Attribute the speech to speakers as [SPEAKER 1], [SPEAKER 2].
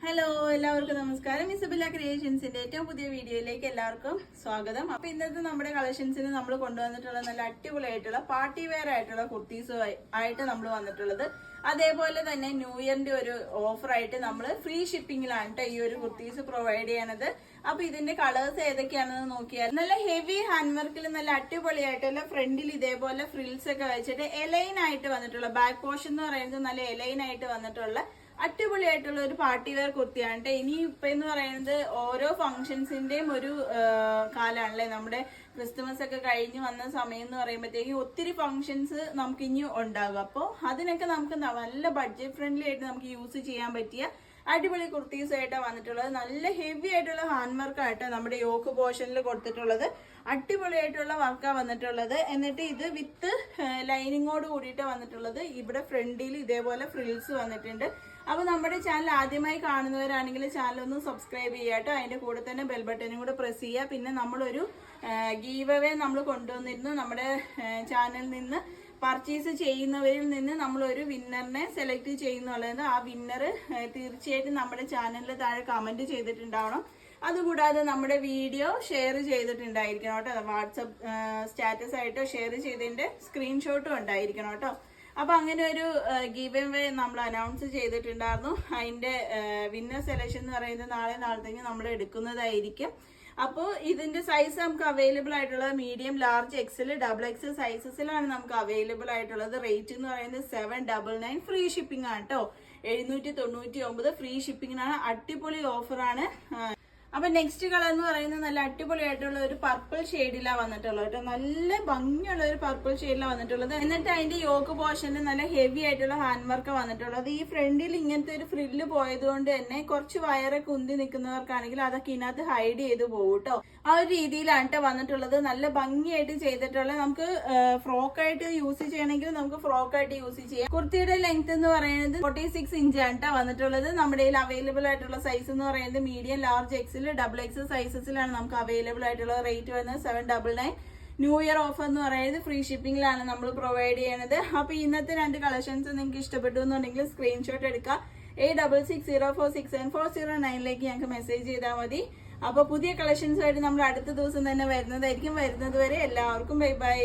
[SPEAKER 1] Hello, എല്ലാവർക്കും നമസ്കാരം. Isabella ക്രിയേഷൻസിന്റെ ഏറ്റവും പുതിയ വീഡിയോയിലേക്ക് എല്ലാവർക്കും സ്വാഗതം. അപ്പൊ ഇന്നത്തെ നമ്മുടെ കളക്ഷൻസിന് നമ്മൾ കൊണ്ടുവന്നിട്ടുള്ള നല്ല അടിപൊളിയായിട്ടുള്ള പാർട്ടി വെയർ ആയിട്ടുള്ള കുർത്തീസ് ആയിട്ട് നമ്മൾ വന്നിട്ടുള്ളത്. അതേപോലെ തന്നെ ന്യൂ ഇയറിന്റെ ഒരു ഓഫർ ആയിട്ട് നമ്മൾ ഫ്രീ ഷിപ്പിംഗിലാണ് കേട്ടോ ഈ ഒരു കുർത്തീസ് പ്രൊവൈഡ് ചെയ്യണത്. അപ്പൊ ഇതിന്റെ കളേഴ്സ് ഏതൊക്കെയാണെന്ന് നോക്കിയാൽ നല്ല ഹെവി ഹാൻഡ് വർക്കിൽ നല്ല അടിപൊളിയായിട്ടുള്ള ഫ്രണ്ടിൽ ഇതേപോലെ ഫ്രിൽസ് ഒക്കെ വെച്ചിട്ട് എലൈൻ ആയിട്ട് വന്നിട്ടുള്ള ബാക്ക് പോർഷൻ എന്ന് പറയുന്നത് നല്ല എലൈൻ ആയിട്ട് വന്നിട്ടുള്ള അടിപൊളിയായിട്ടുള്ള ഒരു പാർട്ടി വെയർ കുർത്തിയാണ്. ഇനി ഇപ്പൊ എന്ന് പറയുന്നത് ഓരോ ഫംഗ്ഷൻസിന്റെയും ഒരു കാലാണല്ലേ. നമ്മുടെ ക്രിസ്മസ് ഒക്കെ കഴിഞ്ഞ് വന്ന സമയം എന്ന് പറയുമ്പോഴത്തേക്കും ഒത്തിരി ഫംഗ്ഷൻസ് നമുക്ക് ഇനി ഉണ്ടാകും. അപ്പോൾ അതിനൊക്കെ നമുക്ക് നല്ല ബഡ്ജറ്റ് ഫ്രണ്ട്ലി ആയിട്ട് നമുക്ക് യൂസ് ചെയ്യാൻ പറ്റിയ അടിപൊളി കുർത്തീസ് ആയിട്ടാണ് വന്നിട്ടുള്ളത്. നല്ല ഹെവി ആയിട്ടുള്ള ഹാൻഡ് വർക്കായിട്ട് നമ്മുടെ യോക്ക് പോർഷനിൽ കൊടുത്തിട്ടുള്ളത് അടിപൊളിയായിട്ടുള്ള വർക്കാണ് വന്നിട്ടുള്ളത്. എന്നിട്ട് ഇത് വിത്ത് ലൈനിങ്ങോട് കൂടിയിട്ട് വന്നിട്ടുള്ളത്. ഇവിടെ ഫ്രണ്ടിൽ ഇതേപോലെ ഫ്രിൽസ് വന്നിട്ടുണ്ട്. അപ്പൊ നമ്മുടെ ചാനൽ ആദ്യമായി കാണുന്നവരാണെങ്കിൽ ചാനൽ ഒന്ന് സബ്സ്ക്രൈബ് ചെയ്യാട്ടോ. അതിന്റെ കൂടെ തന്നെ ബെൽ ബട്ടനും കൂടെ പ്രസ് ചെയ്യുക. പിന്നെ നമ്മളൊരു ഗീവ് അവേ നമ്മൾ കൊണ്ടുവന്നിരുന്നു. നമ്മുടെ ചാനലിൽ നിന്ന് പർച്ചേസ് ചെയ്യുന്നവരിൽ നിന്ന് നമ്മളൊരു വിന്നറിനെ സെലക്ട് ചെയ്യുന്നുള്ളത്. ആ വിന്നർ തീർച്ചയായിട്ടും നമ്മുടെ ചാനലിൽ താഴെ കമന്റ് ചെയ്തിട്ടുണ്ടാവണം. അതുകൂടാതെ നമ്മുടെ വീഡിയോ ഷെയർ ചെയ്തിട്ടുണ്ടായിരിക്കണം കേട്ടോ. വാട്സപ്പ് സ്റ്റാറ്റസ് ആയിട്ടോ ഷെയർ ചെയ്തതിന്റെ സ്ക്രീൻഷോട്ടും ഉണ്ടായിരിക്കണം കേട്ടോ. അപ്പൊ അങ്ങനെ ഒരു ഗീവ് അവേ നമ്മൾ അനൗൺസ് ചെയ്തിട്ടുണ്ടായിരുന്നു. അതിന്റെ വിന്നർ സെലക്ഷൻ എന്ന് പറയുന്നത് നാളത്തേക്ക് നമ്മൾ എടുക്കുന്നതായിരിക്കും. അപ്പോൾ ഇതിന്റെ സൈസ് നമുക്ക് അവൈലബിൾ ആയിട്ടുള്ളത് medium, large, XL, double XL സൈസസിലാണ് നമുക്ക് അവൈലബിൾ ആയിട്ടുള്ളത്. റേറ്റ് എന്ന് പറയുന്നത് 799 ഫ്രീ ഷിപ്പിംഗ് ആണ് കേട്ടോ. 799 ഫ്രീ ഷിപ്പിംഗിനാണ്. അടിപൊളി ഓഫറാണ്. അപ്പൊ നെക്സ്റ്റ് കളർ എന്ന് പറയുന്നത് നല്ല അടിപൊളിയായിട്ടുള്ള ഒരു പർപ്പിൾ ഷെയ്ഡിലാണ് വന്നിട്ടുള്ളത് കേട്ടോ. നല്ല ഭംഗിയുള്ള ഒരു പർപ്പിൾ ഷെയ്ഡിലാണ് വന്നിട്ടുള്ളത്. എന്നിട്ട് അതിന്റെ യോക്ക് പോർഷനിൽ നല്ല ഹെവി ആയിട്ടുള്ള ഹാൻഡ് വർക്ക് വന്നിട്ടുള്ളത്. ഈ ഫ്രണ്ടിൽ ഇങ്ങനത്തെ ഒരു ഫ്രില്ല് പോയത് കൊണ്ട് തന്നെ കുറച്ച് വയറൊക്കെ ഉന്തി നിൽക്കുന്നവർക്കാണെങ്കിൽ അതൊക്കെ ഇതിനകത്ത് ഹൈഡ് ചെയ്ത് പോകും കേട്ടോ. ആ ഒരു രീതിയിലാണ് കേട്ടോ വന്നിട്ടുള്ളത്. നല്ല ഭംഗിയായിട്ട് ചെയ്തിട്ടുള്ള നമുക്ക് ഫ്രോക്കായിട്ട് യൂസ് ചെയ്യണമെങ്കിൽ നമുക്ക് ഫ്രോക്കായിട്ട് യൂസ് ചെയ്യാം. കുർത്തിയുടെ ലെങ്ത് എന്ന് പറയുന്നത് 46 ഇഞ്ചാണ് കേട്ടോ വന്നിട്ടുള്ളത്. നമ്മുടെ അവൈലബിൾ ആയിട്ടുള്ള സൈസ് എന്ന് പറയുന്നത് medium, large, XL, double X സൈസസിലാണ് നമുക്ക് അവൈലബിൾ ആയിട്ടുള്ള. റേറ്റ് വരുന്നത് 799. ന്യൂ ഇയർ ഓഫർ എന്ന് പറയുന്നത് ഫ്രീ ഷിപ്പിംഗിലാണ് നമ്മൾ പ്രൊവൈഡ് ചെയ്യണത്. അപ്പൊ ഇന്നത്തെ രണ്ട് കളക്ഷൻസ് നിങ്ങൾക്ക് ഇഷ്ടപ്പെട്ടു എന്നുണ്ടെങ്കിൽ സ്ക്രീൻഷോട്ട് എടുക്കുക. 8660467409 ഞങ്ങൾക്ക് മെസ്സേജ് ചെയ്താൽ മതി. അപ്പൊ പുതിയ കളക്ഷൻസ് ആയിട്ട് നമ്മൾ അടുത്ത ദിവസം തന്നെ വരുന്നതായിരിക്കും. വരുന്നത് വരെ എല്ലാവർക്കും ബൈ ബൈ.